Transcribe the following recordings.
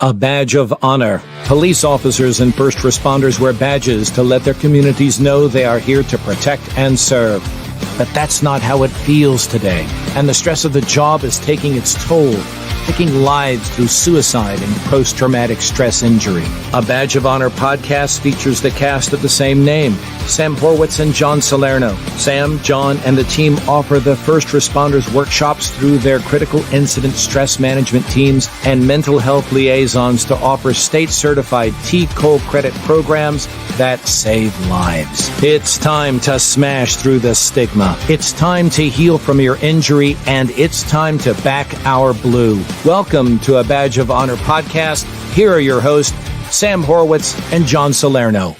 A badge of honor. Police officers and first responders wear badges to let their communities know they are here to protect and serve. But that's not how it feels today, and the stress of the job is taking its toll, taking lives through suicide and post-traumatic stress injury. A Badge of Honor podcast features the cast of the same name, Sam Horwitz and John Salerno. Sam, John, and the team offer the first responders workshops through their critical incident stress management teams and mental health liaisons to offer state-certified T-COL credit programs that save lives. It's time to smash through the stigma. It's time to heal from your injury, and it's time to back our blue. Welcome to A Badge of Honor podcast. Here are your hosts, Sam Horwitz and John Salerno.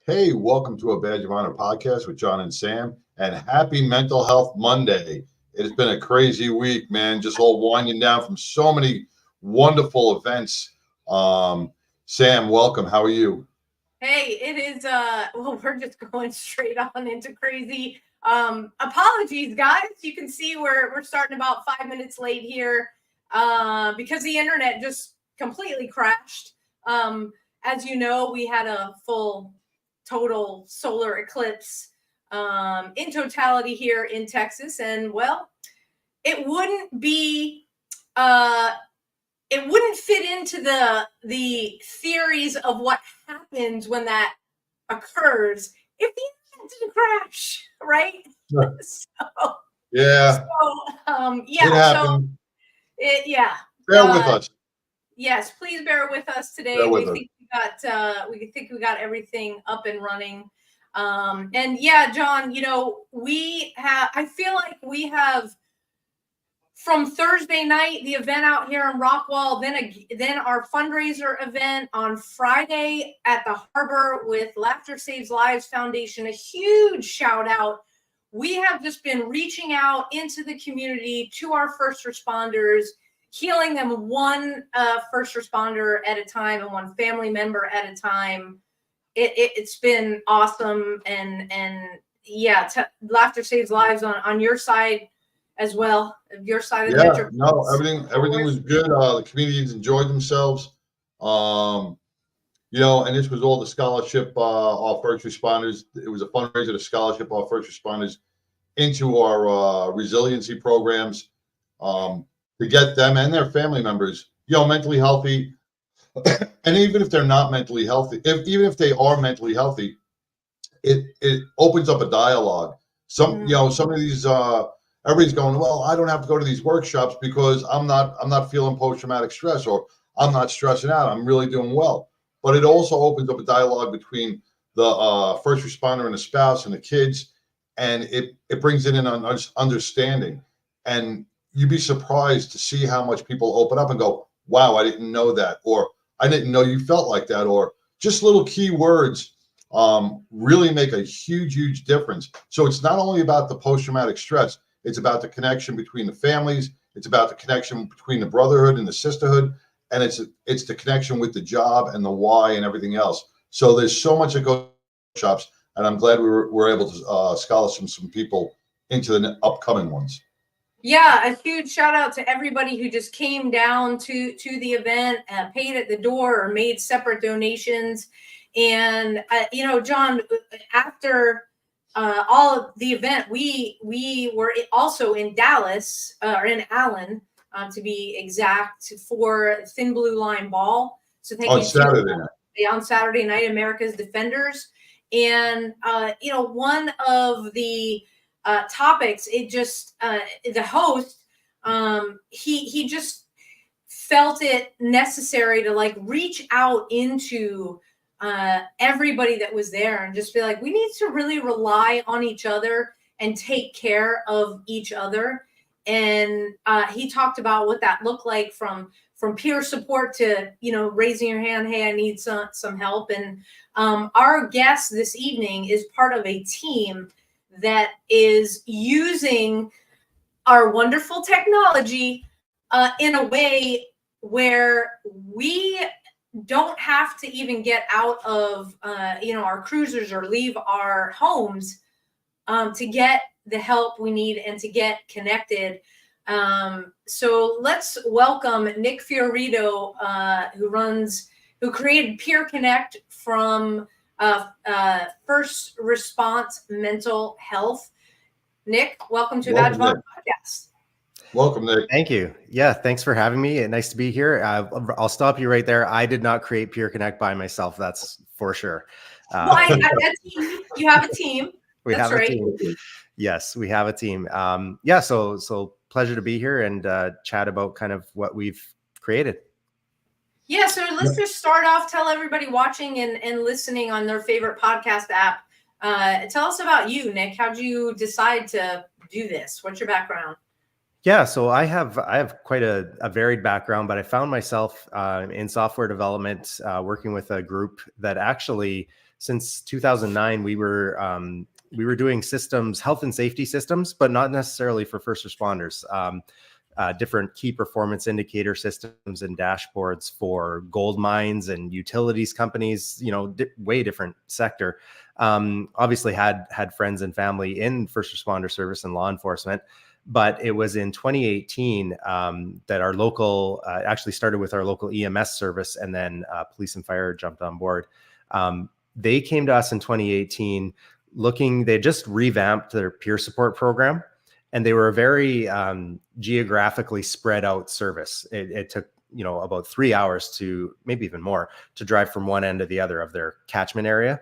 Hey, welcome to A Badge of Honor podcast with John and Sam, and happy Mental Health Monday. It's been a crazy week, man, just all winding down from so many wonderful events. Sam, welcome. How are you? Hey, it is, well, we're just going straight on into crazy. Apologies, guys. You can see we're starting about 5 minutes late here because the internet just completely crashed. As you know, we had a full total solar eclipse in totality here in Texas. And well, it wouldn't fit into the theories of what happens when that occurs if the internet didn't crash, right? Sure. Yeah. Bear with us. Yes, please bear with us today. We think we got everything up and running. And yeah, John, I feel like we have from Thursday night, the event out here in Rockwall, then our fundraiser event on Friday at the Harbor with Laughter Saves Lives Foundation. A huge shout out. We have just been reaching out into the community to our first responders, healing them one first responder at a time and one family member at a time. It's been awesome. And yeah, Laughter Saves Lives on your side as well. Your side of the picture. No, everything was good. The comedians enjoyed themselves. And this was all the scholarship our first responders. It was a fundraiser to scholarship our first responders into our resiliency programs to get them and their family members, mentally healthy. And even if they're not mentally healthy, even if they are mentally healthy, it opens up a dialogue. Some of these everybody's going, well, I don't have to go to these workshops because I'm not feeling post-traumatic stress, or I'm not stressing out. I'm really doing well. But it also opens up a dialogue between the first responder and the spouse and the kids, and it brings in an understanding. And you'd be surprised to see how much people open up and go, wow, I didn't know that, or I didn't know you felt like that, or just little key words really make a huge difference. So it's not only about the post-traumatic stress, it's about the connection between the families, it's about the connection between the brotherhood and the sisterhood, and it's the connection with the job and the why and everything else. So there's so much that goes to workshops, and I'm glad we were able to scholarship some people into the upcoming ones. Yeah, a huge shout out to everybody who just came down to the event, paid at the door, or made separate donations. And John, after all of the event, we were also in Dallas, or in Allen, to be exact, for Thin Blue Line Ball. So thank you Saturday night. On Saturday night, America's Defenders. And one of the topics, the host, he just felt it necessary to reach out into everybody that was there and just be like, we need to really rely on each other and take care of each other. And he talked about what that looked like from peer support to, raising your hand, hey, I need some help. And our guest this evening is part of a team that is using our wonderful technology in a way where we don't have to even get out of our cruisers or leave our homes to get the help we need and to get connected. So let's welcome Nick Fiorito, who created PeerConnect from First Response Mental Health. Nick, welcome to Badge Bond Podcast. Welcome, Nick. Thank you. Yeah, thanks for having me. Nice to be here. I'll stop you right there. I did not create PeerConnect by myself. That's for sure. Well, you have a team. We That's have right. a team. Yes, we have a team. Yeah, so pleasure to be here and chat about kind of what we've created. Yeah, so let's just start off. Tell everybody watching and listening on their favorite podcast app. Tell us about you, Nick. How'd you decide to do this? What's your background? Yeah, so I have quite a varied background, but I found myself in software development, working with a group that actually, since 2009, we were doing systems, health and safety systems, but not necessarily for first responders. Different key performance indicator systems and dashboards for gold mines and utilities companies, way different sector. Obviously had friends and family in first responder service and law enforcement, but it was in 2018 that our local, actually started with our local EMS service, and then police and fire jumped on board. They came to us in 2018 they just revamped their peer support program, and they were a very geographically spread out service. It took, about 3 hours to maybe even more to drive from one end to the other of their catchment area.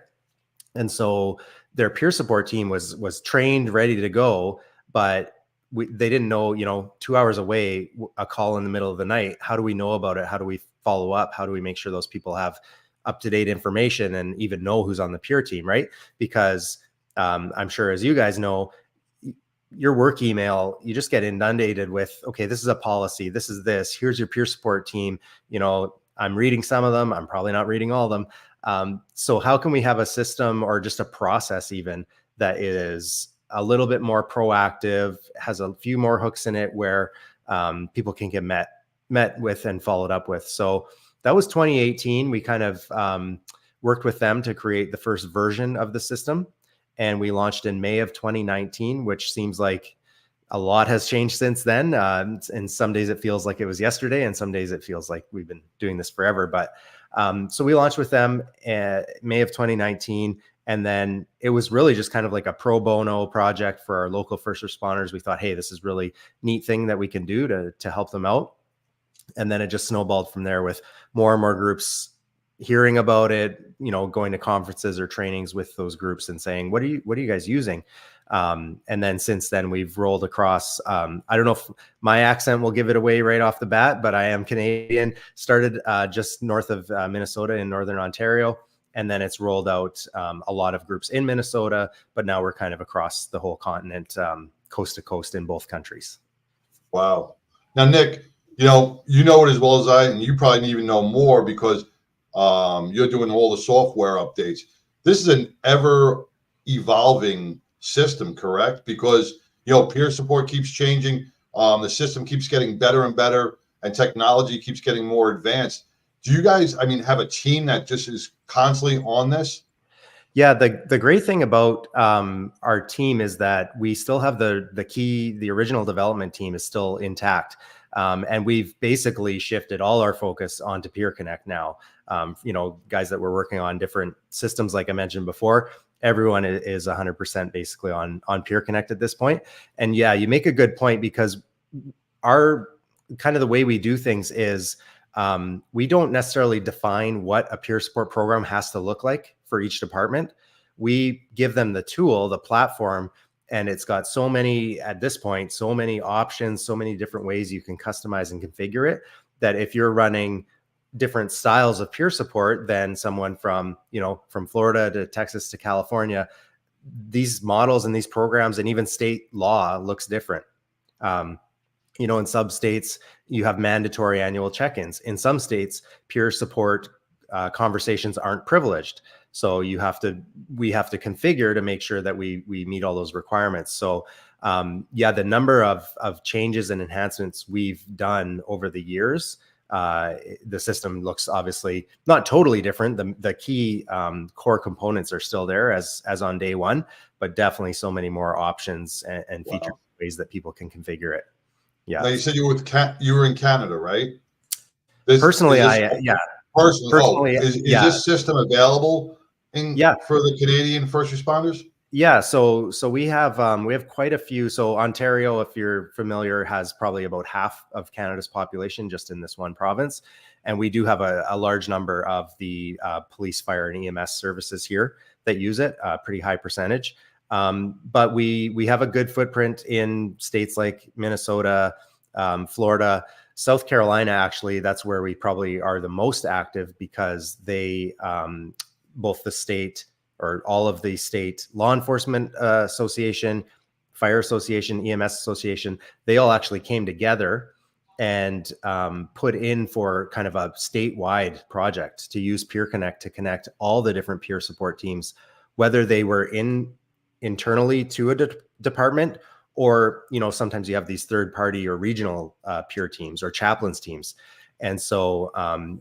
And so their peer support team was trained, ready to go, but they didn't know, 2 hours away, a call in the middle of the night. How do we know about it? How do we follow up? How do we make sure those people have up-to-date information and even know who's on the peer team, right? Because I'm sure, as you guys know, your work email, you just get inundated with, okay, this is a policy, this is this, here's your peer support team. I'm reading some of them, I'm probably not reading all of them. So how can we have a system or just a process even that is a little bit more proactive, has a few more hooks in it where people can get met with and followed up with? So that was 2018. We kind of worked with them to create the first version of the system. And we launched in May of 2019, which seems like a lot has changed since then. And some days it feels like it was yesterday, and some days it feels like we've been doing this forever. But so we launched with them May of 2019. And then it was really just kind of like a pro bono project for our local first responders. We thought, hey, this is really neat thing that we can do to help them out. And then it just snowballed from there with more and more groups hearing about it, going to conferences or trainings with those groups and saying, what are you guys using? And then since then we've rolled across, I don't know if my accent will give it away right off the bat, but I am Canadian, started just north of Minnesota in Northern Ontario. And then it's rolled out a lot of groups in Minnesota, but now we're kind of across the whole continent, coast to coast in both countries. Wow. Now, Nick, you know it as well as I, and you probably even know more because you're doing all the software updates. This is an ever evolving system, correct? Because, peer support keeps changing. The system keeps getting better and better, and technology keeps getting more advanced. Do you guys, have a team that just is constantly on this? Yeah, the great thing about our team is that we still have the original development team is still intact. And we've basically shifted all our focus onto PeerConnect now. Guys that were working on different systems, like I mentioned before, everyone is 100% basically on PeerConnect at this point. And yeah, you make a good point, because our kind of the way we do things is, we don't necessarily define what a peer support program has to look like for each department. We give them the tool, the platform, and it's got so many options, so many different ways you can customize and configure it, that if you're running different styles of peer support than someone from Florida to Texas to California, these models and these programs and even state law looks different. In some states, you have mandatory annual check-ins. In some states, peer support conversations aren't privileged. So we have to configure to make sure that we meet all those requirements. So the number of changes and enhancements we've done over the years, the system looks obviously not totally different. The key core components are still there as on day one, but definitely so many more options and feature ways that people can configure it. Yeah. Now you said you were you were in Canada, right? Personally, Personally, is yeah. this system available for the Canadian first responders? Yeah, so we have quite a few. So Ontario, if you're familiar, has probably about half of Canada's population just in this one province, and we do have a large number of the police, fire, and EMS services here that use it, a pretty high percentage. But we have a good footprint in states like Minnesota, Florida, South Carolina. Actually, that's where we probably are the most active, because they both the state, or all of the state law enforcement association, fire association, EMS association, they all actually came together and put in for kind of a statewide project to use PeerConnect to connect all the different peer support teams, whether they were internally to a department, or, you know, sometimes you have these third party or regional peer teams or chaplains teams. And so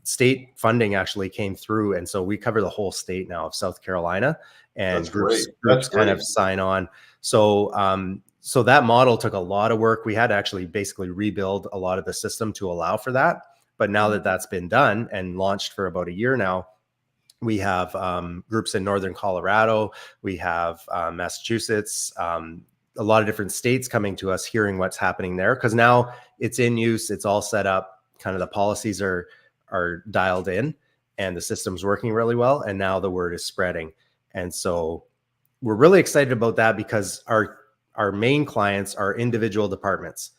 state funding actually came through. And so we cover the whole state now of South Carolina, and groups kind of sign on. So so that model took a lot of work. We had to actually basically rebuild a lot of the system to allow for that. But now that that's been done and launched for about a year now, we have groups in Northern Colorado, we have Massachusetts, a lot of different states coming to us, hearing what's happening there, because now it's in use, it's all set up. Kind of the policies are dialed in, and the system's working really well. And now the word is spreading. And so we're really excited about that, because our main clients are individual departments.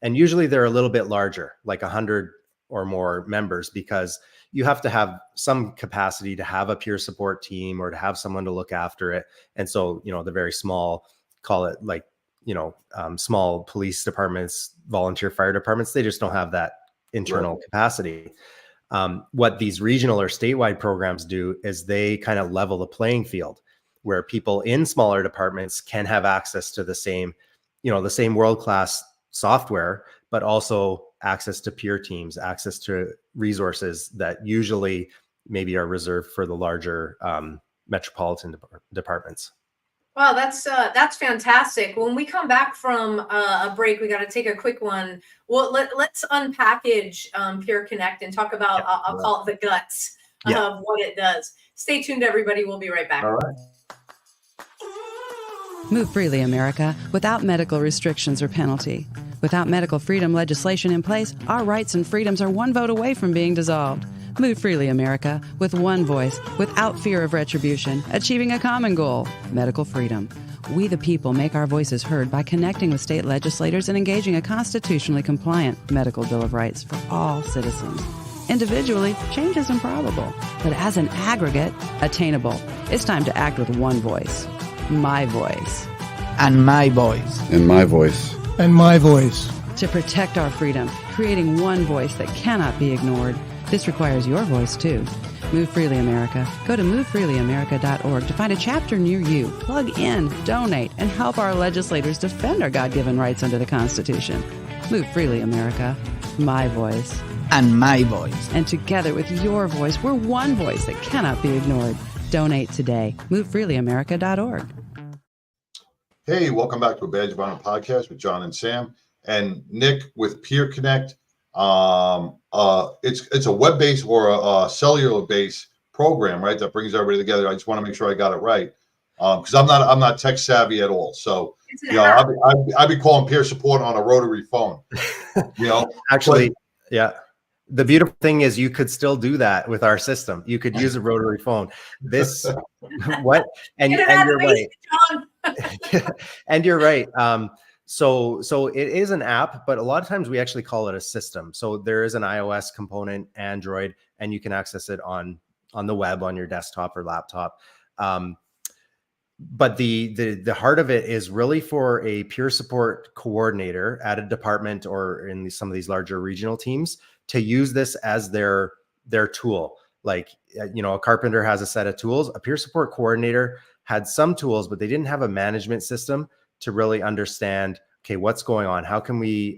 And usually they're a little bit larger, like 100 or more members, because you have to have some capacity to have a peer support team or to have someone to look after it. And so, you know, the very small, call it like, you know, small police departments, volunteer fire departments, they just don't have that internal capacity. What these regional or statewide programs do is they kind of level the playing field, where people in smaller departments can have access to the same, you know, the same world-class software, but also access to peer teams, access to resources that usually maybe are reserved for the larger metropolitan departments. Wow, that's fantastic. When we come back from a break, we got to take a quick one. Well, let's unpackage PeerConnect and talk about, I'll call it the guts of what it does. Stay tuned, everybody. We'll be right back. All right. Move freely, America, without medical restrictions or penalty. Without medical freedom legislation in place, our rights and freedoms are one vote away from being dissolved. Move freely, America, with one voice, without fear of retribution, achieving a common goal, medical freedom. We the people make our voices heard by connecting with state legislators and engaging a constitutionally compliant medical Bill of Rights for all citizens. Individually, change is improbable, but as an aggregate, attainable. It's time to act with one voice. My voice. And my voice. And my voice. And my voice. To protect our freedom, creating one voice that cannot be ignored. This requires your voice, too. Move Freely America. Go to movefreelyamerica.org to find a chapter near you. Plug in, donate, and help our legislators defend our God-given rights under the Constitution. Move Freely America. My voice. And my voice. And together with your voice, we're one voice that cannot be ignored. Donate today. MoveFreelyAmerica.org. Hey, welcome back to a Badge of Honor podcast with John and Sam and Nick with PeerConnect. It's a web-based or a cellular-based program, right? That brings everybody together. I just want to make sure I got it right, because I'm not tech savvy at all. So you know, I'd be calling peer support on a rotary phone. You know, actually, yeah. The beautiful thing is you could still do that with our system. You could use a rotary phone. This what and you're right. And you're right. So it is an app, but a lot of times we actually call it a system. So there is an iOS component, Android, and you can access it on the web, on your desktop or laptop. But the heart of it is really for a peer support coordinator at a department or in some of these larger regional teams to use this as their tool. Like, you know, a carpenter has a set of tools. A peer support coordinator had some tools, but they didn't have a management system to really understand, okay, what's going on? How can we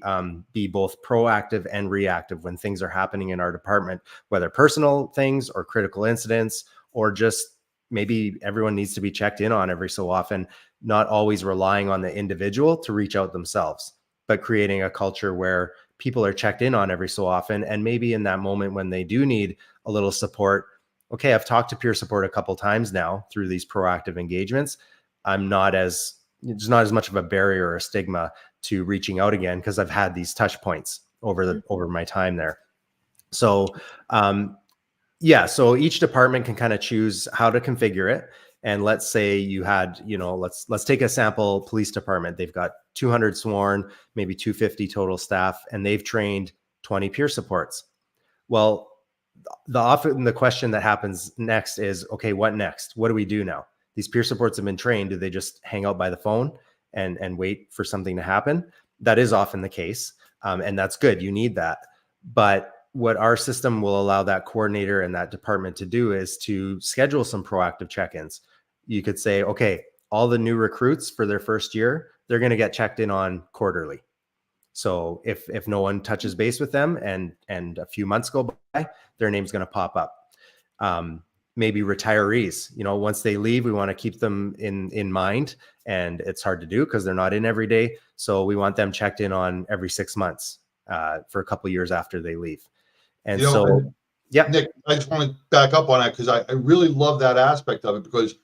be both proactive and reactive when things are happening in our department, whether personal things or critical incidents, or just maybe everyone needs to be checked in on every so often, not always relying on the individual to reach out themselves. but creating a culture where people are checked in on every so often. And maybe in that moment when they do need a little support, okay, I've talked to peer support a couple times now through these proactive engagements. There's not as much of a barrier or a stigma to reaching out again because I've had these touch points over my time there. So so each department can kind of choose how to configure it. And let's say you had, let's take a sample police department. They've got 200 sworn, maybe 250 total staff, and they've trained 20 peer supports. Well, often the question that happens next is, okay, what next? What do we do now? These peer supports have been trained. Do they just hang out by the phone and wait for something to happen? That is often the case. And that's good. You need that. But what our system will allow that coordinator and that department to do is to schedule some proactive check-ins. You could say, okay, all the new recruits for their first year, they're going to get checked in on quarterly. So if no one touches base with them and a few months go by, their name's going to pop up. Maybe retirees, once they leave, we want to keep them in mind, and it's hard to do because they're not in every day. So we want them checked in on every 6 months for a couple of years after they leave. And Nick, I just want to back up on that because I really love that aspect of it, because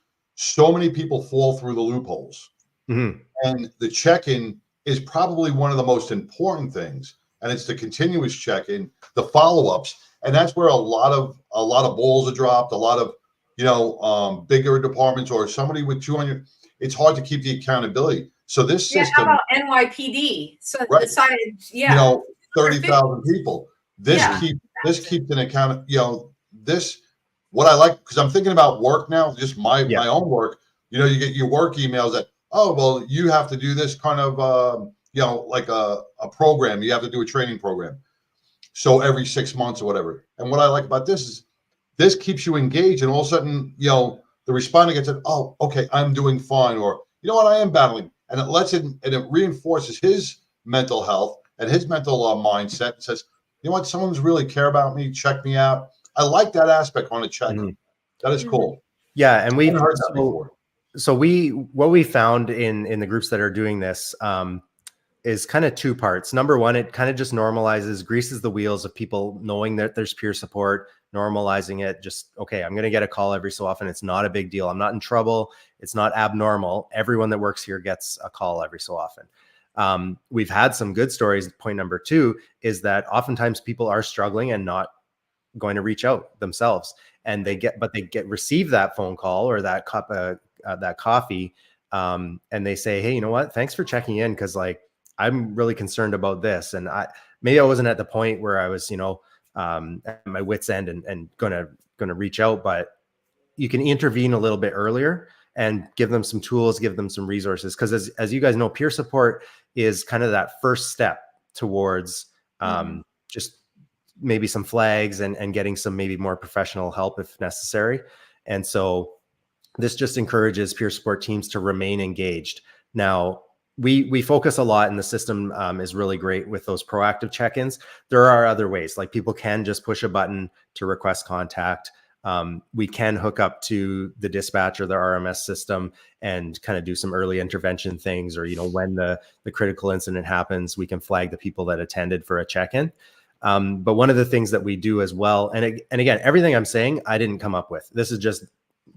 so many people fall through the loopholes. Mm-hmm. And the check-in is probably one of the most important things. And it's the continuous check-in, the follow-ups. And that's where a lot of balls are dropped, a lot of, bigger departments or somebody with 200, it's hard to keep the accountability. So this system. How about NYPD? So right, decided, 30,000 people. This keeps an account, what I like, because I'm thinking about work now, just my own work. You get your work emails that, oh, well, you have to do this kind of, like a program. You have to do a training program. So every 6 months or whatever. And what I like about this is this keeps you engaged, and all of a sudden, the respondent gets it. Oh, okay, I'm doing fine. Or, you know what, I am battling. And it reinforces his mental health and his mental mindset, and says, you know what, someone's really care about me, check me out. I like that aspect on a check-in. Mm-hmm. That is cool. Yeah. And we've heard that before. So what we found in the groups that are doing this is kind of two parts. Number one, it kind of just greases the wheels of people knowing that there's peer support, normalizing it. Just, okay, I'm going to get a call every so often. It's not a big deal. I'm not in trouble. It's not abnormal. Everyone that works here gets a call every so often. We've had some good stories. Point number two is that oftentimes people are struggling and not going to reach out themselves, and they receive that phone call or that cup of that coffee, and they say, hey, you know what? Thanks for checking in, because I'm really concerned about this, and I wasn't at the point where I was, at my wit's end and gonna reach out, but you can intervene a little bit earlier and give them some tools, give them some resources. Because as you guys know, peer support is kind of that first step towards just maybe some flags and getting some maybe more professional help if necessary. And so this just encourages peer support teams to remain engaged. Now, we focus a lot, and the system is really great with those proactive check-ins. There are other ways, like people can just push a button to request contact. We can hook up to the dispatch or the RMS system and kind of do some early intervention things, or, when the critical incident happens, we can flag the people that attended for a check-in. But one of the things that we do as well, and again, everything I'm saying, I didn't come up with. This is just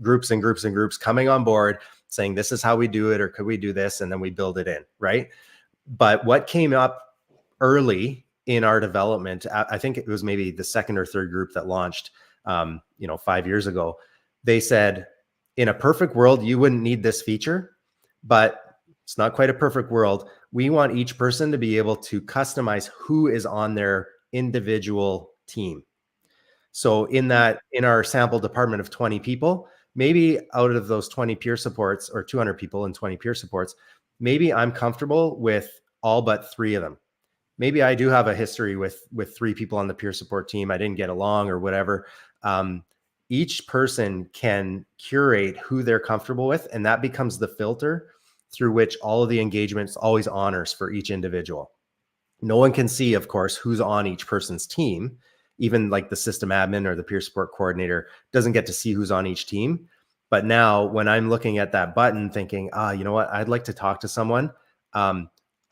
groups and groups and groups coming on board saying, this is how we do it, or could we do this? And then we build it in, right? But what came up early in our development, I think it was maybe the second or third group that launched 5 years ago. They said, in a perfect world, you wouldn't need this feature, but it's not quite a perfect world. We want each person to be able to customize who is on their individual team. So in our sample department of 20 people, maybe out of those 20 peer supports, or 200 people and 20 peer supports, maybe I'm comfortable with all but 3 of them. Maybe I do have a history with 3 people on the peer support team. I didn't get along or whatever. Each person can curate who they're comfortable with, and that becomes the filter through which all of the engagements always honors for each individual. No one can see, of course, who's on each person's team. Even like the system admin or the peer support coordinator doesn't get to see who's on each team. But now when I'm looking at that button thinking, you know what, I'd like to talk to someone,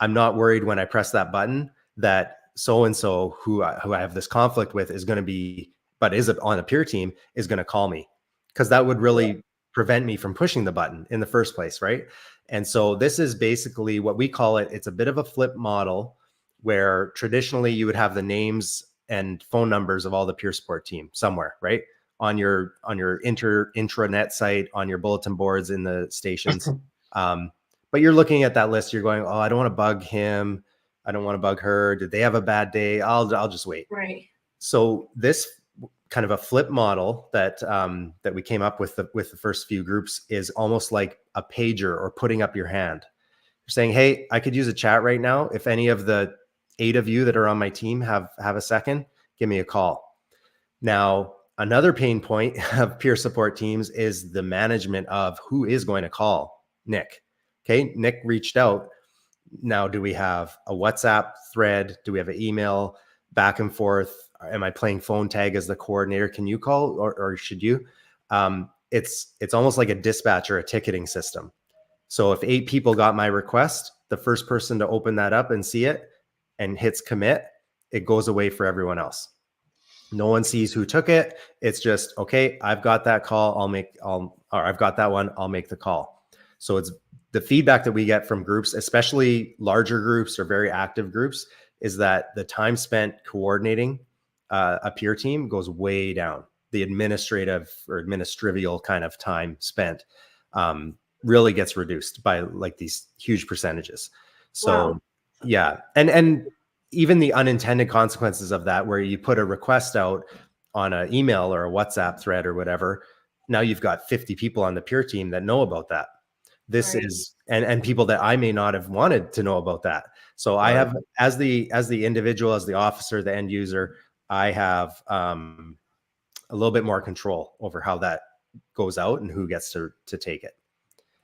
I'm not worried when I press that button that so-and-so who I have this conflict with is going to be, but is on a peer team, is going to call me, because that would really prevent me from pushing the button in the first place, right? And so this is basically what we call it. It's a bit of a flip model where traditionally you would have the names and phone numbers of all the peer support team somewhere, right? On your intranet site, on your bulletin boards in the stations. But you're looking at that list, you're going, oh, I don't want to bug him. I don't want to bug her. Did they have a bad day? I'll just wait. Right. So this kind of a flip model that that we came up with the first few groups is almost like a pager or putting up your hand. You're saying, hey, I could use a chat right now. If any of the 8 of you that are on my team have a second, give me a call. Now, another pain point of peer support teams is the management of who is going to call Nick. Okay, Nick reached out. Now, do we have a WhatsApp thread? Do we have an email back and forth? Am I playing phone tag as the coordinator? Can you call or should you? It's almost like a dispatch or a ticketing system. So if 8 people got my request, the first person to open that up and see it and hits commit, it goes away for everyone else. No one sees who took it. It's just, okay, I've got that call. I've got that one. I'll make the call. So it's the feedback that we get from groups, especially larger groups or very active groups, is that the time spent coordinating a peer team goes way down. The administrative or administrivial kind of time spent really gets reduced by like these huge percentages. So wow. Yeah. And even the unintended consequences of that, where you put a request out on an email or a WhatsApp thread or whatever, now you've got 50 people on the peer team that know about that. This right. is, and people that I may not have wanted to know about that. So right. I have, as the individual, as the officer, the end user, I have a little bit more control over how that goes out and who gets to take it.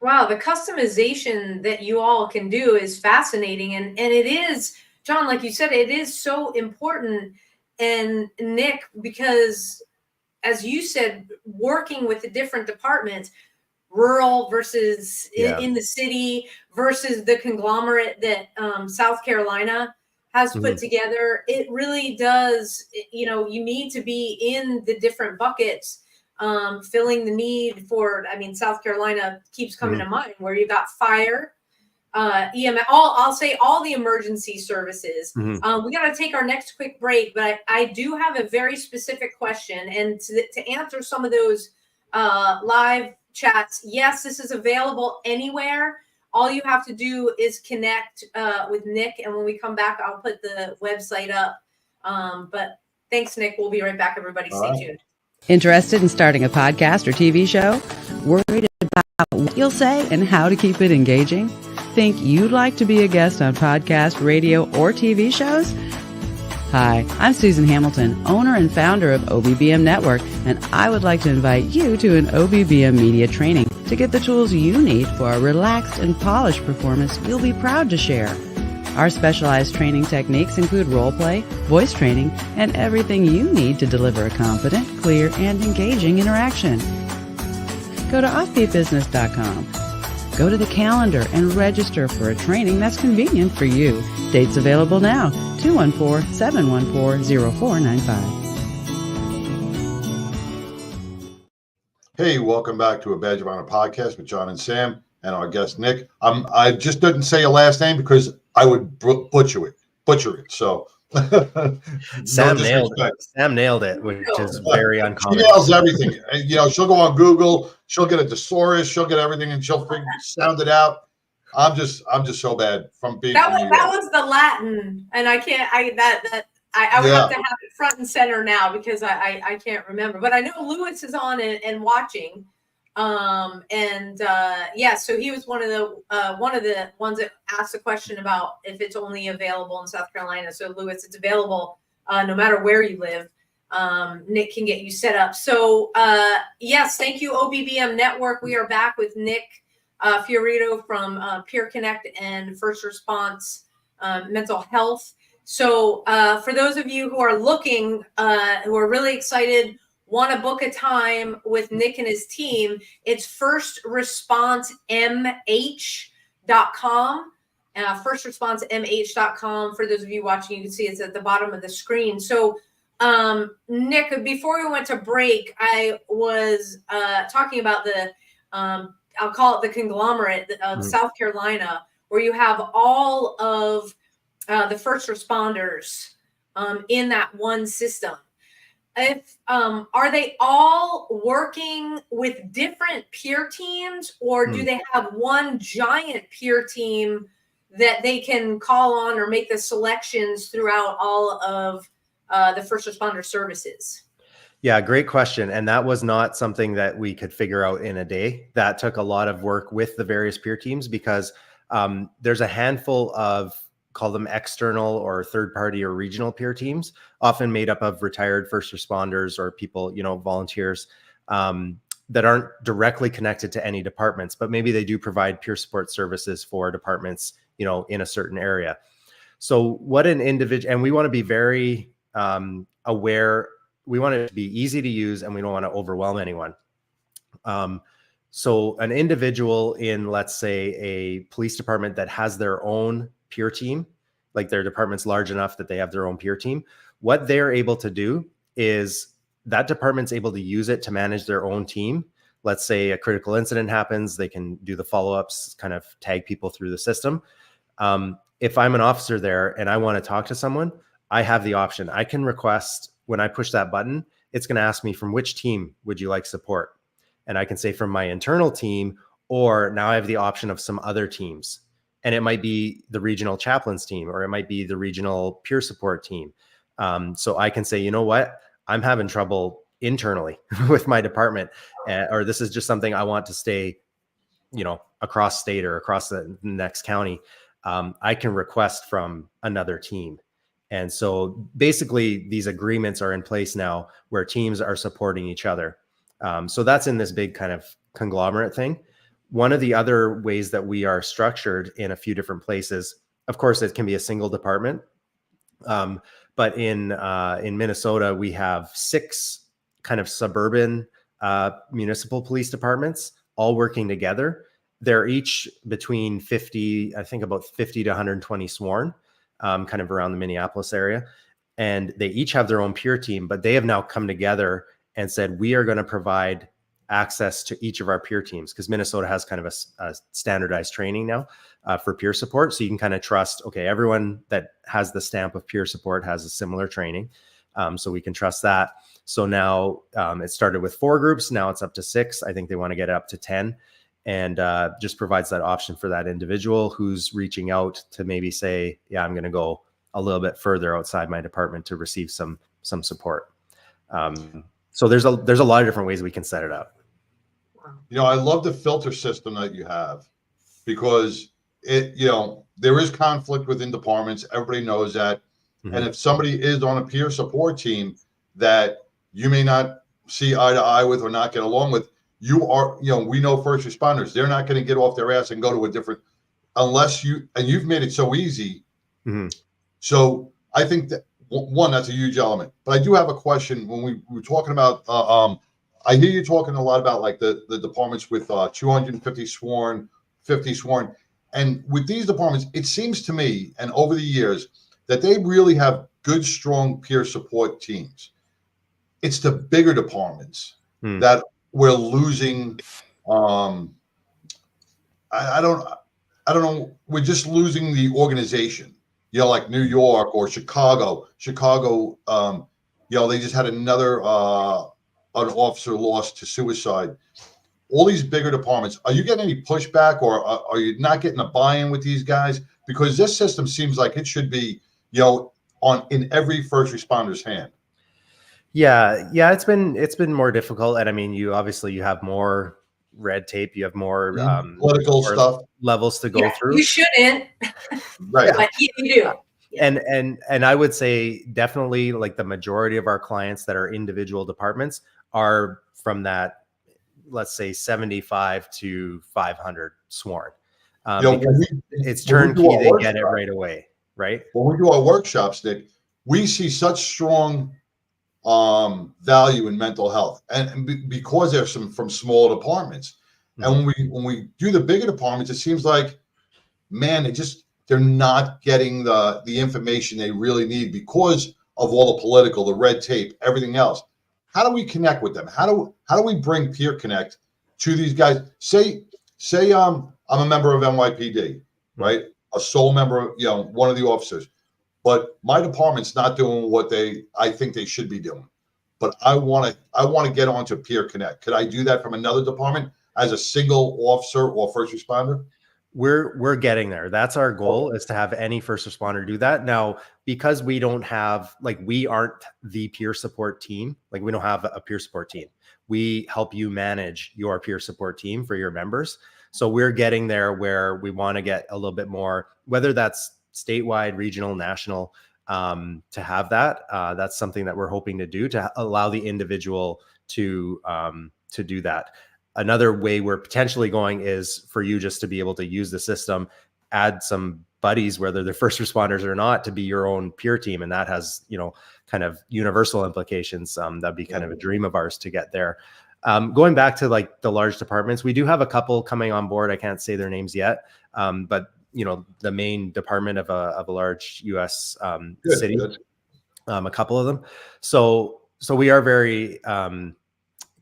Wow, the customization that you all can do is fascinating. And it is, John, like you said, it is so important. And Nick, because as you said, working with the different departments, rural versus in the city versus the conglomerate that South Carolina has put together, it really does, you need to be in the different buckets, filling the need for, South Carolina keeps coming to mind, where you got fire, EMS, I'll say all the emergency services. We got to take our next quick break, but I do have a very specific question, and to answer some of those live chats, yes, this is available anywhere. All you have to do is connect with Nick, and when we come back, I'll put the website up. But thanks, Nick. We'll be right back, everybody. Stay tuned. Interested in starting a podcast or TV show? Worried about what you'll say and how to keep it engaging? Think you'd like to be a guest on podcast, radio, or TV shows? Hi, I'm Susan Hamilton, owner and founder of OBBM Network, and I would like to invite you to an OBBM media training to get the tools you need for a relaxed and polished performance you'll be proud to share. Our specialized training techniques include role play, voice training, and everything you need to deliver a confident, clear, and engaging interaction. Go to offbeatbusiness.com. Go to the calendar and register for a training that's convenient for you. Dates available now, 214-714-0495. Hey, welcome back to A Badge of Honor podcast with John and Sam and our guest, Nick. I just didn't say your last name because I would butcher it. So Sam nailed it, which is very uncommon. She nails everything. She'll go on Google, she'll get a thesaurus, she'll get everything, and she'll sound it out. I'm just so bad from being. That was the Latin, and I can't. I would have to have it front and center now because I can't remember. But I know Lewis is on it and watching. So he was one of the ones that asked a question about if it's only available in South Carolina. So Lewis, it's available no matter where you live. Nick can get you set up. So yes, thank you, OBBM Network. We are back with Nick Fiorito from PeerConnect and First Response Mental Health. So for those of you who are looking, who are really excited, want to book a time with Nick and his team, it's firstresponsemh.com. firstresponsemh.com. For those of you watching, you can see it's at the bottom of the screen. So, Nick, before we went to break, I was talking about the, I'll call it the conglomerate of South Carolina, where you have all of the first responders in that one system. If are they all working with different peer teams, or do they have one giant peer team that they can call on or make the selections throughout all of the first responder services? Yeah, great question. And that was not something that we could figure out in a day. That took a lot of work with the various peer teams, because there's a handful of, call them external or third party or regional peer teams, often made up of retired first responders or people, volunteers that aren't directly connected to any departments, but maybe they do provide peer support services for departments, in a certain area. So what an individual, and we want to be very aware, we want it to be easy to use, and we don't want to overwhelm anyone. So an individual in, let's say, a police department that has their own peer team, like their department's large enough that they have their own peer team, what they're able to do is that department's able to use it to manage their own team. Let's say a critical incident happens, they can do the follow-ups, kind of tag people through the system. If I'm an officer there and I want to talk to someone, I have the option. I can request, when I push that button, it's going to ask me from which team would you like support? And I can say from my internal team, or now I have the option of some other teams. And it might be the regional chaplains team, or it might be the regional peer support team. So I can say, you know what, I'm having trouble internally with my department, or this is just something I want to stay, across state or across the next county. I can request from another team. And so basically these agreements are in place now where teams are supporting each other. So that's in this big kind of conglomerate thing. One of the other ways that we are structured in a few different places, of course, it can be a single department. But in Minnesota, we have 6 kind of suburban municipal police departments all working together. They're each between 50, I think about 50 to 120 sworn, kind of around the Minneapolis area. And they each have their own peer team, but they have now come together and said, we are going to provide access to each of our peer teams, because Minnesota has kind of a standardized training now for peer support. So you can kind of trust, okay, everyone that has the stamp of peer support has a similar training. So we can trust that. So now it started with 4 groups. Now it's up to 6. I think they want to get it up to 10, and just provides that option for that individual who's reaching out to maybe say, yeah, I'm going to go a little bit further outside my department to receive some support. So there's a lot of different ways we can set it up. I love the filter system that you have, because there is conflict within departments. Everybody knows that. Mm-hmm. And if somebody is on a peer support team that you may not see eye to eye with or not get along with, we know first responders, they're not going to get off their ass and go to a different, unless you've made it so easy. Mm-hmm. So I think that one, that's a huge element. But I do have a question. When we were talking about, I hear you talking a lot about like the departments with 250 sworn, 50 sworn. And with these departments, it seems to me, and over the years, that they really have good, strong peer support teams. It's the bigger departments that we're losing. I don't know. We're just losing the organization. Like New York or Chicago. They just had another an officer lost to suicide. All these bigger departments, are you getting any pushback, or are you not getting a buy-in with these guys? Because this system seems like it should be, in every first responder's hand. Yeah, it's been more difficult, and I mean, you have more red tape, you have more political stuff, levels to go through. You shouldn't, right? But you do. Yeah. And I would say definitely, like, the majority of our clients that are individual departments are from that, let's say 75 to 500 sworn. Because it's turnkey, they get it right away, right? When we do our workshops, Nick, we see such strong value in mental health, and because they're from small departments. Mm-hmm. And when we do the bigger departments, it seems like, man, they're not getting the information they really need because of all the political, the red tape, everything else. How do we connect with them? How do we bring PeerConnect to these guys? Say I'm a member of NYPD, right? A sole member, one of the officers, but my department's not doing what I think they should be doing. But I want to get onto PeerConnect. Could I do that from another department as a single officer or first responder? We're getting there. That's our goal, is to have any first responder do that. Now, because we don't have, we aren't the peer support team, we don't have a peer support team. We help you manage your peer support team for your members. So we're getting there where we want to get a little bit more, whether that's statewide, regional, national, to have that. That's something that we're hoping to do, to allow the individual to do that. Another way we're potentially going is for you just to be able to use the system, add some buddies, whether they're first responders or not, to be your own peer team. And that has, kind of universal implications. That'd be kind of a dream of ours to get there. Going back to the large departments, we do have a couple coming on board. I can't say their names yet, but the main department of a large U.S. city, a couple of them. So we are very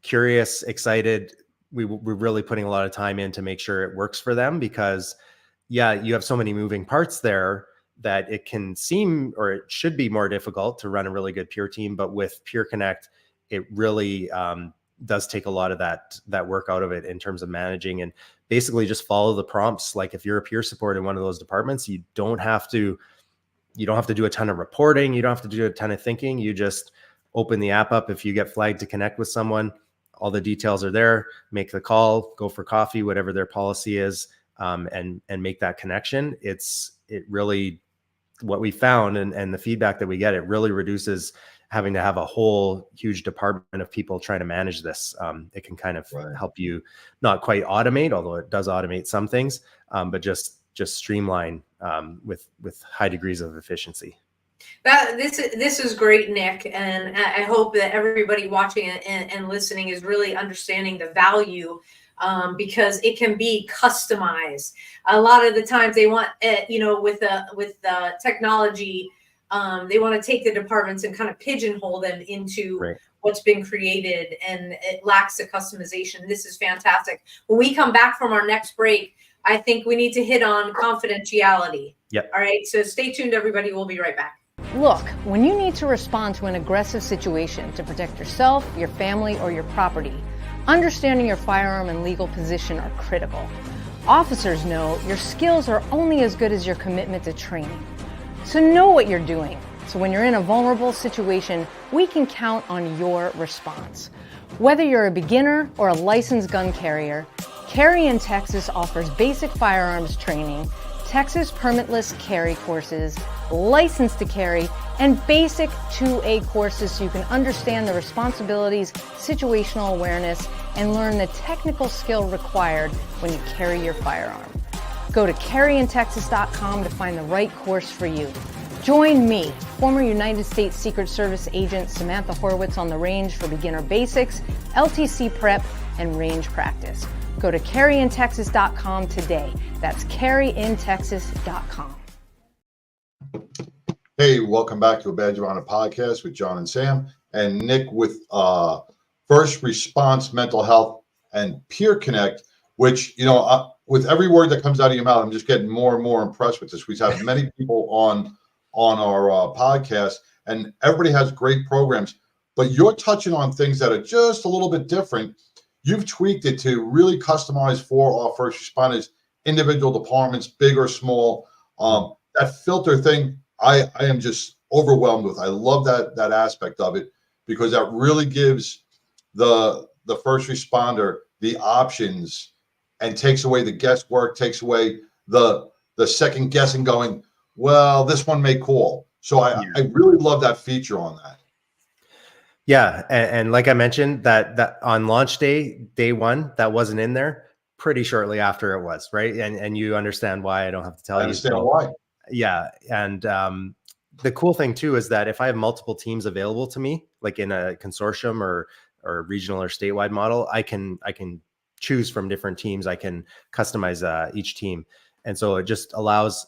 curious, excited. We're really putting a lot of time in to make sure it works for them, because you have so many moving parts there that it can seem, or it should be, more difficult to run a really good peer team. But with PeerConnect, it really does take a lot of that work out of it in terms of managing, and basically just follow the prompts. Like if you're a peer support in one of those departments, you don't have to do a ton of reporting. You don't have to do a ton of thinking. You just open the app up. If you get flagged to connect with someone, all the details are there. Make the call, go for coffee, whatever their policy is, and make that connection. It really, what we found and the feedback that we get, it really reduces having to have a whole huge department of people trying to manage this. It can kind of help you not quite automate, although it does automate some things, but just streamline with high degrees of efficiency. This is great, Nick, and I hope that everybody watching and listening is really understanding the value, because it can be customized. A lot of the times they want, with the technology, they want to take the departments and kind of pigeonhole them into what's been created, and it lacks the customization. This is fantastic. When we come back from our next break, I think we need to hit on confidentiality. Yep. All right. So stay tuned, everybody. We'll be right back. Look, when you need to respond to an aggressive situation to protect yourself, your family, or your property, understanding your firearm and legal position are critical. Officers know your skills are only as good as your commitment to training. So know what you're doing. So when you're in a vulnerable situation, we can count on your response. Whether you're a beginner or a licensed gun carrier, Carry in Texas offers basic firearms training, Texas permitless carry courses, license to carry, and basic 2A courses so you can understand the responsibilities, situational awareness, and learn the technical skill required when you carry your firearm. Go to carryintexas.com to find the right course for you. Join me, former United States Secret Service agent Samantha Horwitz, on the range for beginner basics, LTC prep, and range practice. Go to carryintexas.com today. That's carryintexas.com. Hey, welcome back to a Badge of Honor podcast with John and Sam and Nick with First Response Mental Health and PeerConnect, which, with every word that comes out of your mouth, I'm just getting more and more impressed with this. We have many people on our podcast, and everybody has great programs, but you're touching on things that are just a little bit different. You've tweaked it to really customize for our first responders, individual departments, big or small. That filter thing, I am just overwhelmed with. I love that aspect of it, because that really gives the first responder the options and takes away the guesswork, takes away the second guessing, going, well, this one may call. So I really love that feature on that. Yeah. And like I mentioned, that on launch day one, that wasn't in there. Pretty shortly after it was, right? And you understand why. I don't have to tell you. I understand why. Yeah. And the cool thing too is that if I have multiple teams available to me, like in a consortium or regional or statewide model, I can choose from different teams. I can customize each team. And so it just allows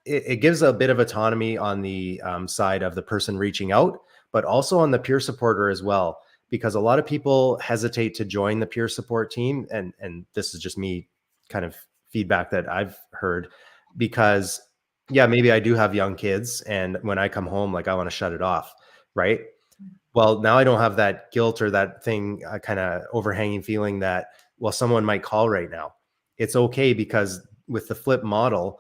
it gives a bit of autonomy on the side of the person reaching out, but also on the peer supporter as well, because a lot of people hesitate to join the peer support team. And this is just me kind of feedback that I've heard, because yeah, maybe I do have young kids, and when I come home, like I want to shut it off. Right. Well, now I don't have that guilt or that thing kind of overhanging feeling that, well, someone might call right now. It's okay, because with the flip model,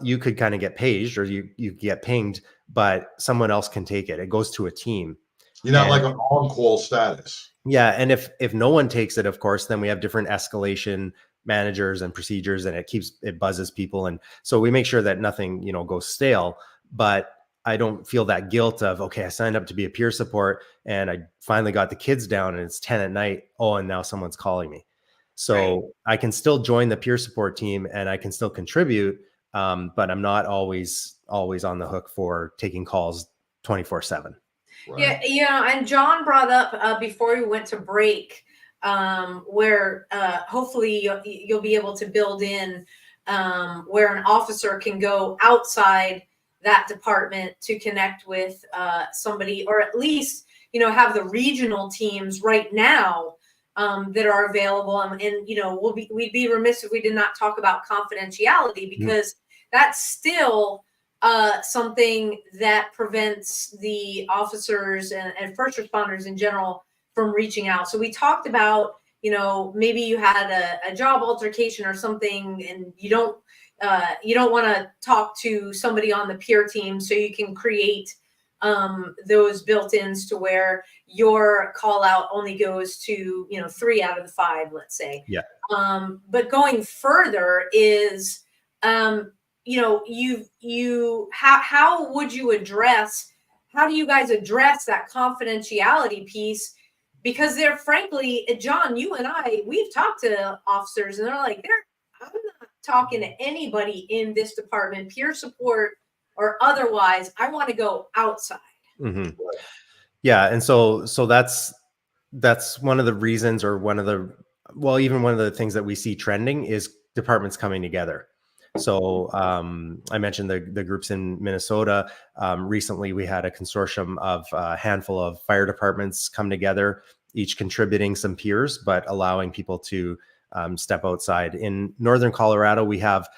you could kind of get paged, or you get pinged, but someone else can take it. It goes to a team. You're not like an on-call status. Yeah. And if no one takes it, of course, then we have different escalation managers and procedures, and it buzzes people. And so we make sure that nothing, goes stale. But I don't feel that guilt of, okay, I signed up to be a peer support and I finally got the kids down and it's 10 at night. Oh, and now someone's calling me. So right. I can still join the peer support team and I can still contribute. But I'm not always on the hook for taking calls 24/7. Right. Yeah. And John brought up before we went to break, where hopefully you'll be able to build in where an officer can go outside that department to connect with somebody, or at least, have the regional teams right now that are available. And we'd be remiss if we did not talk about confidentiality, because that's still something that prevents the officers and first responders in general from reaching out. So we talked about, maybe you had a job altercation or something, and you don't want to talk to somebody on the peer team, so you can create those built-ins to where your call out only goes to 3 out of the 5, let's say. Yeah. But going further is how do you guys address that confidentiality piece? Because they're, frankly, John, you and we've talked to officers and they're like, I'm not talking to anybody in this department, peer support or otherwise. I want to go outside. Mm-hmm. Yeah. And so that's one of the reasons, or even one of the things that we see trending is departments coming together. So I mentioned the groups in Minnesota. Recently, we had a consortium of a handful of fire departments come together, each contributing some peers, but allowing people to step outside. In Northern Colorado, we have,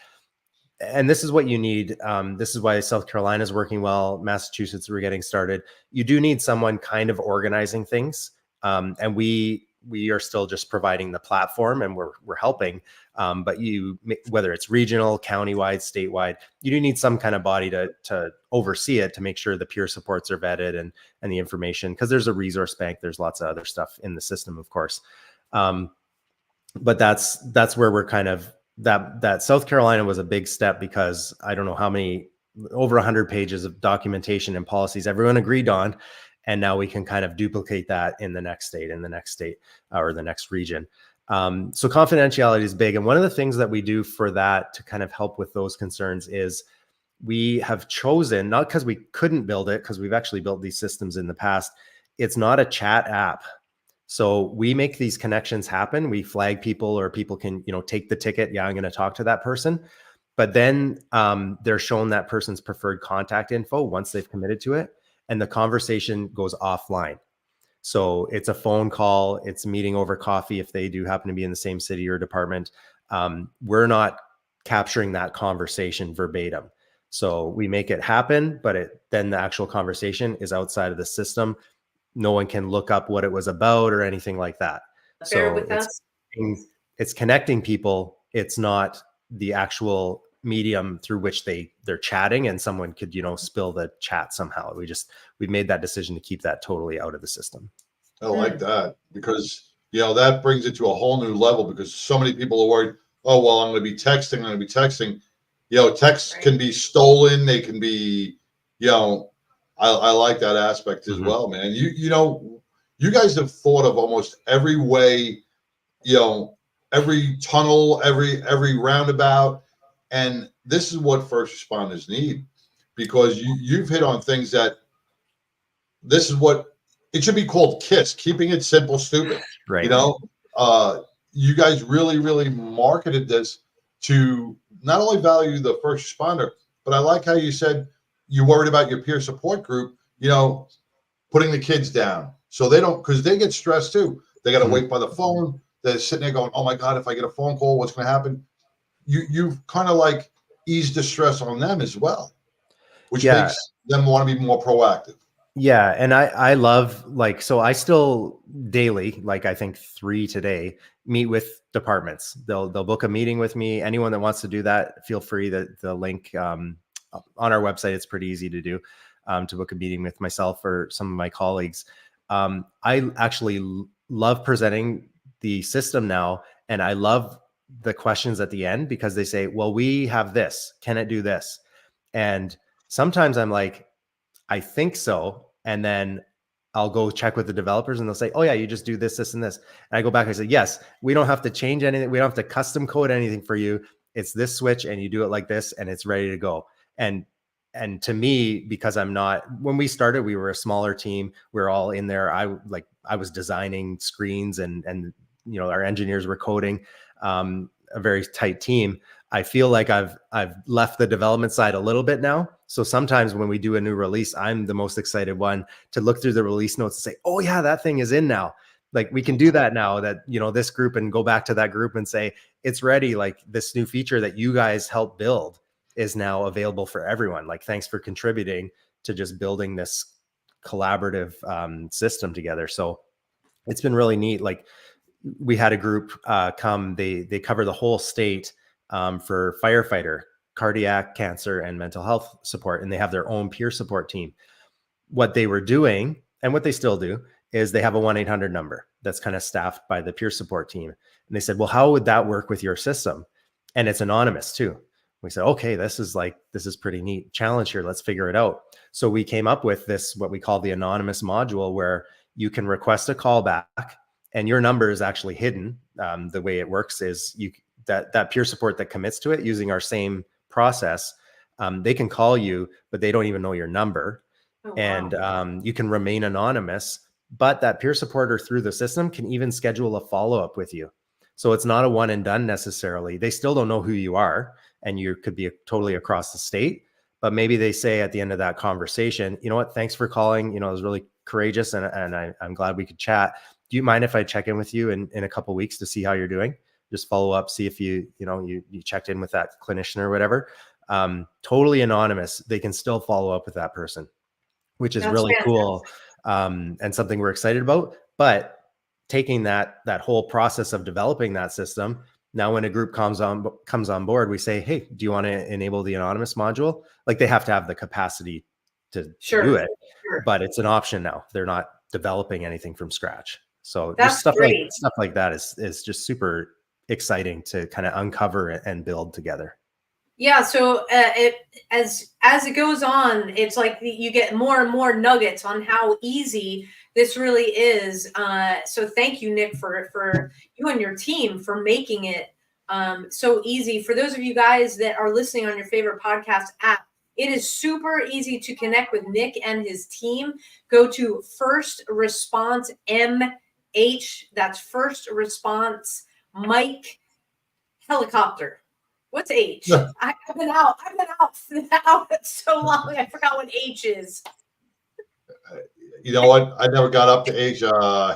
and this is what you need. This is why South Carolina is working well. Massachusetts, we're getting started. You do need someone kind of organizing things. And we are still just providing the platform, and we're helping. But whether it's regional, countywide, statewide, you do need some kind of body to oversee it, to make sure the peer supports are vetted and the information, because there's a resource bank. There's lots of other stuff in the system, of course. But that's where we're kind of, that South Carolina was a big step, because I don't know how many, over 100 pages of documentation and policies everyone agreed on. And now we can kind of duplicate that in the next state, or the next region. So confidentiality is big. And one of the things that we do for that, to kind of help with those concerns, is we have chosen, not because we couldn't build it, because we've actually built these systems in the past. It's not a chat app. So we make these connections happen. We flag people, or people can, take the ticket. Yeah, I'm going to talk to that person. But then they're shown that person's preferred contact info once they've committed to it. And the conversation goes offline. So it's a phone call, it's a meeting over coffee if they do happen to be in the same city or department. We're not capturing that conversation verbatim. So we make it happen, but then the actual conversation is outside of the system. No one can look up what it was about or anything like that. So it's connecting people. It's not the actual medium through which they're chatting, and someone could, spill the chat somehow. We made that decision to keep that totally out of the system. I like that, because, that brings it to a whole new level, because so many people are worried, oh, well, I'm going to be texting. Texts can be stolen. They can be, I like that aspect as well, man. You guys have thought of almost every way, every tunnel, every roundabout. And this is what first responders need, because you've hit on things that this is what it should be called, KISS, keeping it simple, stupid. Right. You guys really, really marketed this to not only value the first responder, But I like how you said you're worried about your peer support group, you know, putting the kids down so they don't, because they get stressed too. They got to wait by the phone. They're sitting there going, oh my God, if I get a phone call, what's going to happen? You've kind of like eased the stress on them as well, which makes them want to be more proactive. Yeah. And I love, like, so I still daily, like I think 3 today, meet with departments. They'll book a meeting with me. Anyone that wants to do that, feel free. The link on our website, it's pretty easy to do, to book a meeting with myself or some of my colleagues. I actually love presenting the system now. And I love the questions at the end, because they say, well, we have this, can it do this? And sometimes I'm like, I think so. And then I'll go check with the developers and they'll say, oh yeah, you just do this, this, and this. And I go back and I say, yes, we don't have to change anything. We don't have to custom code anything for you. It's this switch and you do it like this and it's ready to go. And to me, because when we started, we were a smaller team. We were all in there. I was designing screens and you know, our engineers were coding, a very tight team. I feel like I've left the development side a little bit now. So sometimes when we do a new release, I'm the most excited one to look through the release notes and say, oh yeah, that thing is in now. Like we can do that now, that, you know, this group, and go back to that group and say, it's ready. Like this new feature that you guys helped build is now available for everyone. Like, thanks for contributing to just building this collaborative system together. So it's been really neat. Like we had a group come, they cover the whole state for firefighter, cardiac, cancer, and mental health support. And they have their own peer support team. What they were doing, and what they still do, is they have a 1-800 number that's kind of staffed by the peer support team. And they said, well, how would that work with your system? And it's anonymous too. We said, okay, this is pretty neat challenge here. Let's figure it out. So we came up with this, what we call the anonymous module, where you can request a call back and your number is actually hidden. The way it works is that peer support that commits to it using our same process, they can call you, but they don't even know your number. Oh, wow. And you can remain anonymous, but that peer supporter through the system can even schedule a follow-up with you. So it's not a one and done necessarily. They still don't know who you are, and you could be totally across the state, but maybe they say at the end of that conversation, you know what, thanks for calling. You know, it was really courageous, and I'm glad we could chat. Do you mind if I check in with you in a couple of weeks to see how you're doing? Just follow up, see if you checked in with that clinician or whatever. Totally anonymous. They can still follow up with that person, which is That's really fantastic. Cool. And something we're excited about. But taking that whole process of developing that system, now when a group comes on board, we say, hey, do you want to enable the anonymous module? Like, they have to have the capacity to do it, but it's an option now. They're not developing anything from scratch. So just stuff like that is just super exciting to kind of uncover and build together. Yeah. So as it goes on, it's like you get more and more nuggets on how easy this really is. So thank you, Nick, for you and your team for making it so easy. For those of you guys that are listening on your favorite podcast app, it is super easy to connect with Nick and his team. Go to First Response MH. That's First Response Mike Helicopter. What's H? Yeah. I've been out so long. I forgot what H is. You know what? I never got up to H.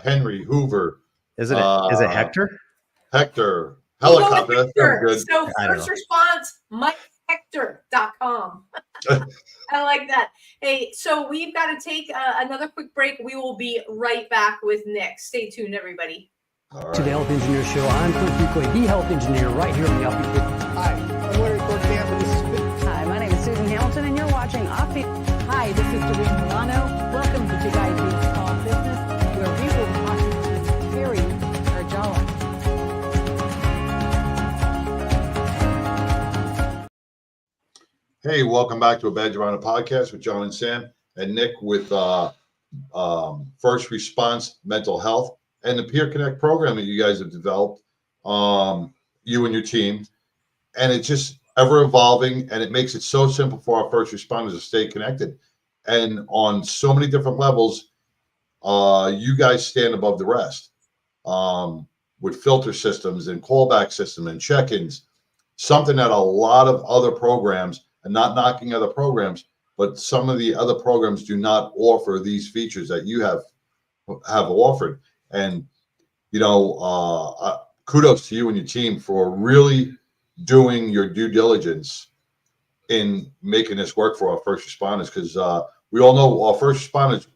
Henry Hoover. Is it Hector? Hector. Helicopter. That's good. So First Response MikeHector.com. I like that. Hey, so we've got to take another quick break. We will be right back with Nick. Stay tuned, everybody. Right. To the Health Engineer Show, I'm Cliff Buckley, the Health Engineer, right here on the Offbeat. Hi, I'm Larry Cordian. Hi, my name is Susan Hamilton, and you're watching Offbeat. Hi, this is Doreen Milano. Welcome to Big Ideas Small Business, where we will talk to Terry Arjala. Hey, welcome back to A Badge Around a Podcast with John and Sam and Nick with First Response Mental Health and the PeerConnect program that you guys have developed, you and your team. And it's just ever evolving, and it makes it so simple for our first responders to stay connected. And on so many different levels, you guys stand above the rest with filter systems and callback system and check-ins, something that a lot of other programs, and not knocking other programs, but some of the other programs do not offer these features that you have offered. And, kudos to you and your team for really doing your due diligence in making this work for our first responders, because we all know our first responders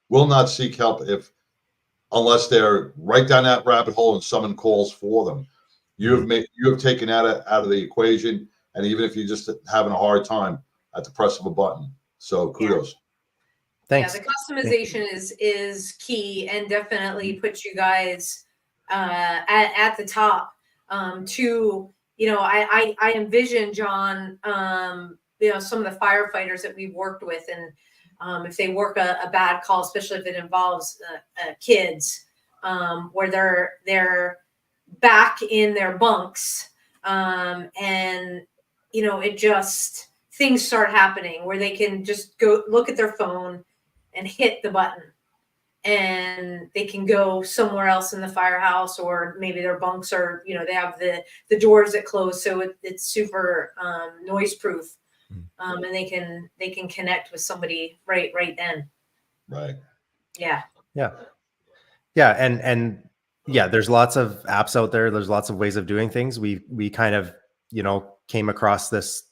will not seek help unless they're right down that rabbit hole and someone calls for them. You have taken that out of the equation, and even if you're just having a hard time, at the press of a button. So kudos. Thanks. Yeah, the customization is key, and definitely puts you guys at the top. I envision, John, some of the firefighters that we've worked with, and if they work a bad call, especially if it involves kids, where they're back in their bunks, and it just, things start happening where they can just go look at their phone and hit the button, and they can go somewhere else in the firehouse, or maybe their bunks are, they have the doors that close, so it's super noise proof, and they can connect with somebody right then. Right. Yeah. And there's lots of apps out there. There's lots of ways of doing things. We kind of came across this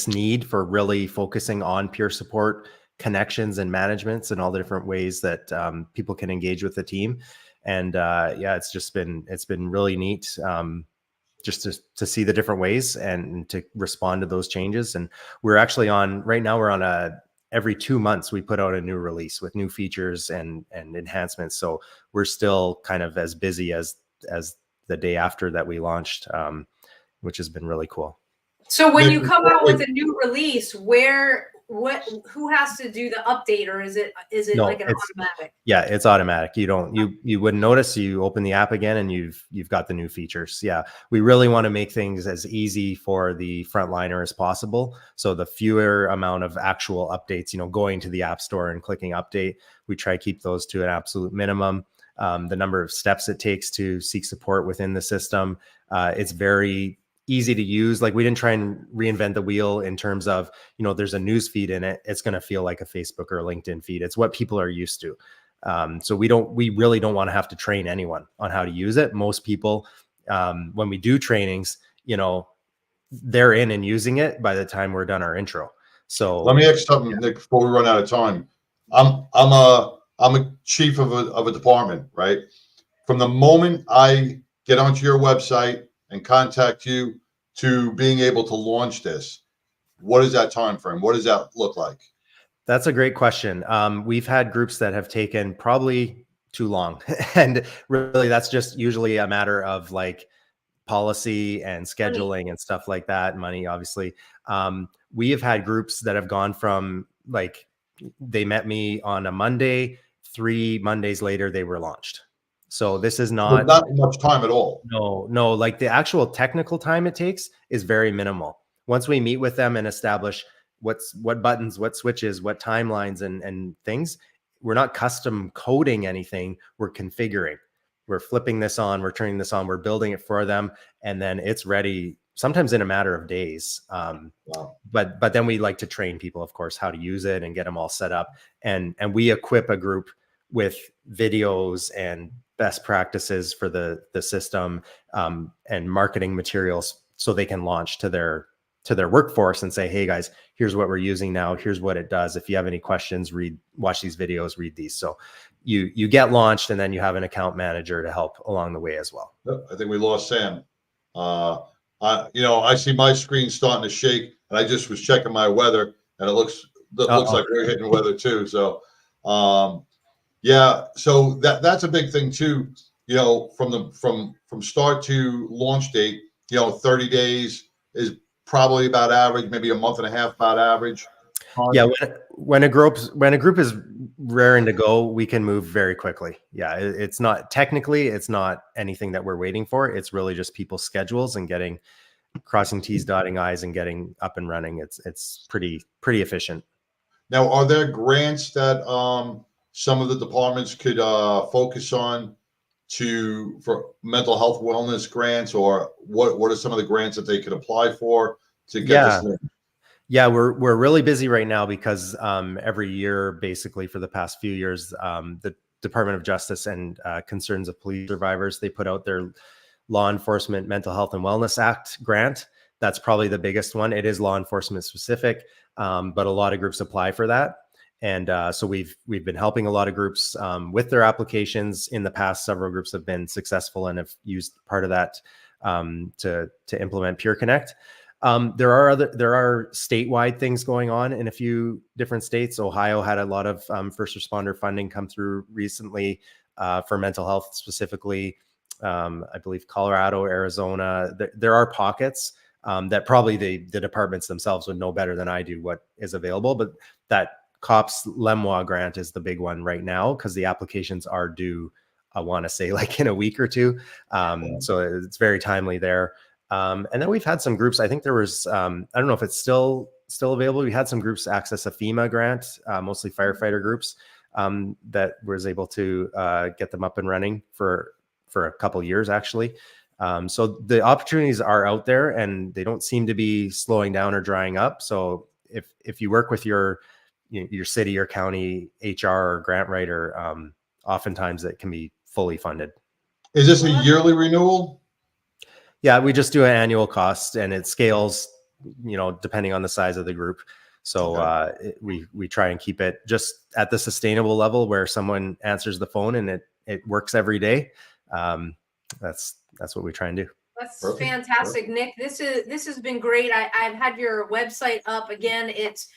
need for really focusing on peer support, connections, and managements, and all the different ways that people can engage with the team. And it's been really neat just to see the different ways and to respond to those changes. And we're actually right now we're on every 2 months we put out a new release with new features and enhancements. So we're still kind of as busy as the day after that we launched, which has been really cool. So when you come out with a new release, who has to do the update, or is it like an automatic? Yeah, it's automatic. You wouldn't notice. You open the app again and you've got the new features. Yeah. We really want to make things as easy for the frontliner as possible. So the fewer amount of actual updates, going to the app store and clicking update, we try to keep those to an absolute minimum. The number of steps it takes to seek support within the system, it's very easy to use. Like, we didn't try and reinvent the wheel in terms of, there's a news feed in it. It's going to feel like a Facebook or a LinkedIn feed. It's what people are used to. So we really don't want to have to train anyone on how to use it. Most people, when we do trainings, they're in and using it by the time we're done our intro. So let me ask something, Nick, before we run out of time. I'm a chief of a department, right? From the moment I get onto your website and contact you to being able to launch this, what is that time frame? What does that look like? That's a great question. We've had groups that have taken probably too long, and really that's just usually a matter of like policy and scheduling and stuff like that. Money, obviously. We have had groups that have gone from, like, they met me on a Monday, 3 Mondays later they were launched. So this is not much time at all. No, like the actual technical time it takes is very minimal. Once we meet with them and establish what buttons, what switches, what timelines and things, we're not custom coding anything. We're configuring. We're flipping this on, we're turning this on, we're building it for them, and then it's ready sometimes in a matter of days. Wow. But then we like to train people, of course, how to use it and get them all set up. And we equip a group with videos and best practices for the system, and marketing materials, so they can launch to their workforce and say, hey guys, here's what we're using now. Here's what it does. If you have any questions, watch these videos, read these. So you get launched, and then you have an account manager to help along the way as well. I think we lost Sam. I see my screen starting to shake, and I just was checking my weather, and it looks like we're hitting weather too. So, so that's a big thing too. From start to launch date, 30 days is probably about average, maybe a month and a half about average. Yeah, when a group is raring to go, we can move very quickly. Yeah, it's not anything that we're waiting for. It's really just people's schedules and crossing T's, dotting I's, and getting up and running. It's pretty efficient. Now, are there grants that some of the departments could focus on for mental health wellness grants, or what are some of the grants that they could apply for to get this? Yeah, we're really busy right now because every year, basically for the past few years, the Department of Justice and Concerns of Police Survivors, they put out their Law Enforcement Mental Health and Wellness Act grant. That's probably the biggest one. It is law enforcement specific, but a lot of groups apply for that. And so we've been helping a lot of groups with their applications. In the past, several groups have been successful and have used part of that to implement PeerConnect. There are statewide things going on in a few different states. Ohio had a lot of first responder funding come through recently for mental health specifically. I believe Colorado, Arizona. There are pockets that probably the departments themselves would know better than I do what is available. But that COPS LEMWA grant is the big one right now because the applications are due, I want to say, like in a week or two. So it's very timely there. And then we've had some groups. I think there was, I don't know if it's still available. We had some groups access a FEMA grant, mostly firefighter groups, that was able to get them up and running for a couple years, actually. So the opportunities are out there and they don't seem to be slowing down or drying up. So if you work with your city or county HR or grant writer, oftentimes it can be fully funded. Is this a yearly renewal? Yeah, we just do an annual cost and it scales, depending on the size of the group. So we try and keep it just at the sustainable level where someone answers the phone and it works every day. That's what we try and do. That's fantastic, Nick. This has been great. I've had your website up again. It's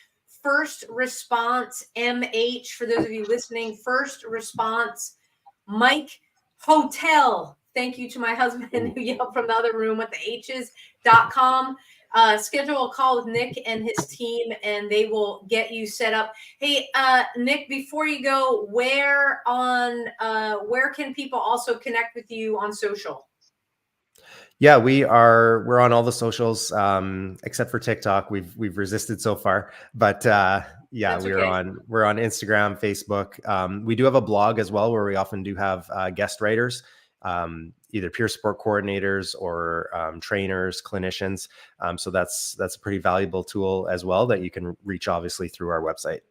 First Response MH for those of you listening. First Response Mike Hotel. Thank you to my husband who yelled from the other room with the H's.com. Schedule a call with Nick and his team and they will get you set up. Hey, Nick, before you go, where can people also connect with you on social? Yeah, we're on all the socials, except for TikTok. We've resisted so far, but yeah, we're on Instagram, Facebook. We do have a blog as well, where we often do have guest writers, either peer support coordinators or trainers, clinicians. So that's a pretty valuable tool as well that you can reach, obviously, through our website.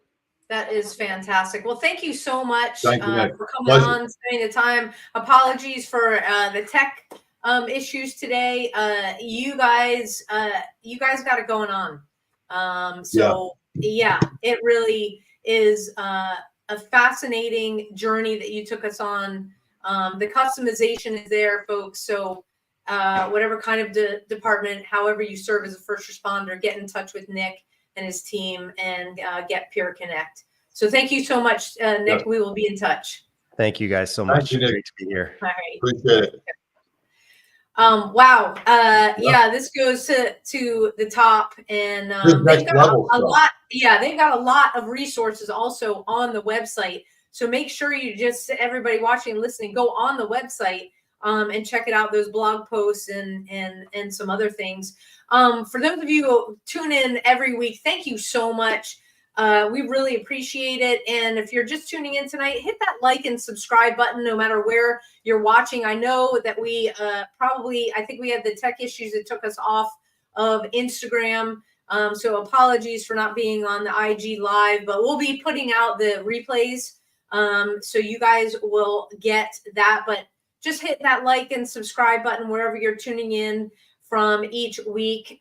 That is fantastic. Well, thank you so much for coming on, spending the time. Apologies for the tech issues today. You guys got it going on. Yeah, it really is a fascinating journey that you took us on. The customization is there, folks. So whatever kind of department, however you serve as a first responder, get in touch with Nick and his team and get PeerConnect. So thank you so much, Nick. Yep. We will be in touch. Thank you guys so much. Great to be here. All right. Appreciate it. Wow. Yeah, this goes to the top, and they've got a lot. Yeah, they've got a lot of resources also on the website. So make sure you everybody watching and listening, go on the website and check it out. Those blog posts and some other things. For those of you who tune in every week, thank you so much. We really appreciate it. And if you're just tuning in tonight, hit that like and subscribe button no matter where you're watching. I know that we I think we had the tech issues that took us off of Instagram. So apologies for not being on the IG live, but we'll be putting out the replays. So you guys will get that, but just hit that like and subscribe button wherever you're tuning in from each week.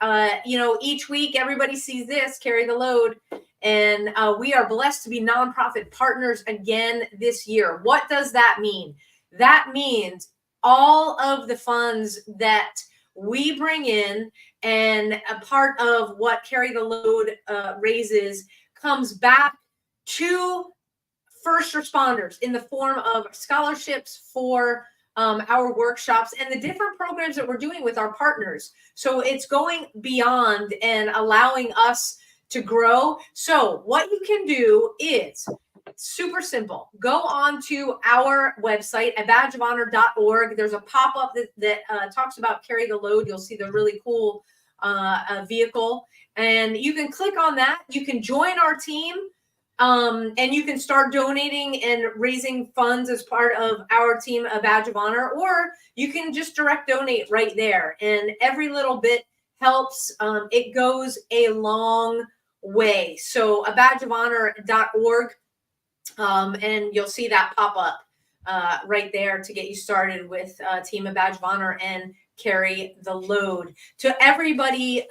Each week, everybody sees this, carry the load. And we are blessed to be nonprofit partners again this year. What does that mean? That means all of the funds that we bring in and a part of what Carry the Load raises comes back to first responders in the form of scholarships for our workshops and the different programs that we're doing with our partners. So it's going beyond and allowing us to grow. So what you can do is super simple. Go on to our website at badgeofhonor.org. There's a pop-up that talks about Carry the Load. You'll see the really cool vehicle, and you can click on that. You can join our team, and you can start donating and raising funds as part of our team, a Badge of Honor, or you can just direct donate right there. And every little bit helps. It goes a long way. So abadgeofhonor.org, and you'll see that pop up right there to get you started with Team A Badge of Honor and carry the load. To everybody,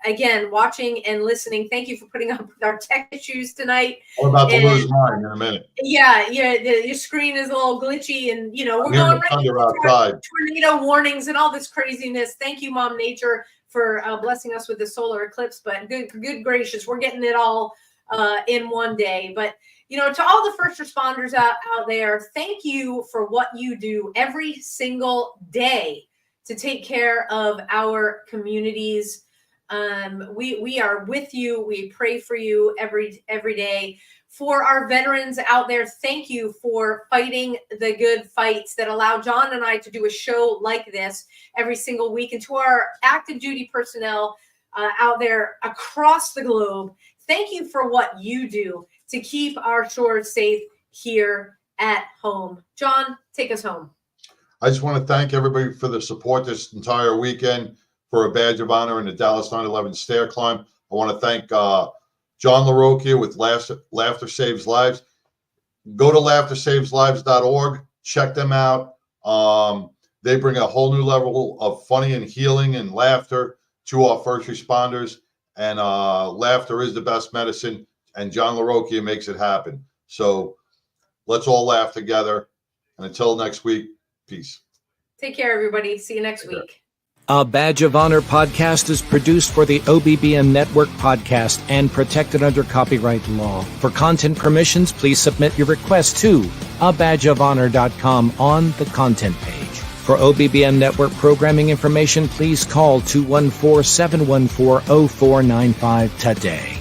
again, watching and listening, thank you for putting up with our tech issues tonight. I'm about to lose mine in a minute. Yeah, your screen is a little glitchy, and we're going right into tornado warnings and all this craziness. Thank you, Mom Nature, for blessing us with the solar eclipse. But good gracious, we're getting it all in one day. But to all the first responders out there, thank you for what you do every single day to take care of our communities. We are with you. We pray for you every day. For our veterans out there, thank you for fighting the good fights that allow John and I to do a show like this every single week. And to our active duty personnel out there across the globe, thank you for what you do to keep our shores safe here at home. John, take us home. I just want to thank everybody for the support this entire weekend for A Badge of Honor in the Dallas 9/11 stair climb. I want to thank John LaRocchia with Laughter Saves Lives. Go to LaughterSavesLives.org. Check them out. They bring a whole new level of funny and healing and laughter to our first responders. And laughter is the best medicine. And John LaRocchia makes it happen. So let's all laugh together. And until next week, peace. Take care, everybody. See you next week. A Badge of Honor podcast is produced for the OBBM Network podcast and protected under copyright law. For content permissions, please submit your request to abadgeofhonor.com on the content page. For OBBM Network programming information, please call 214-714-0495 today.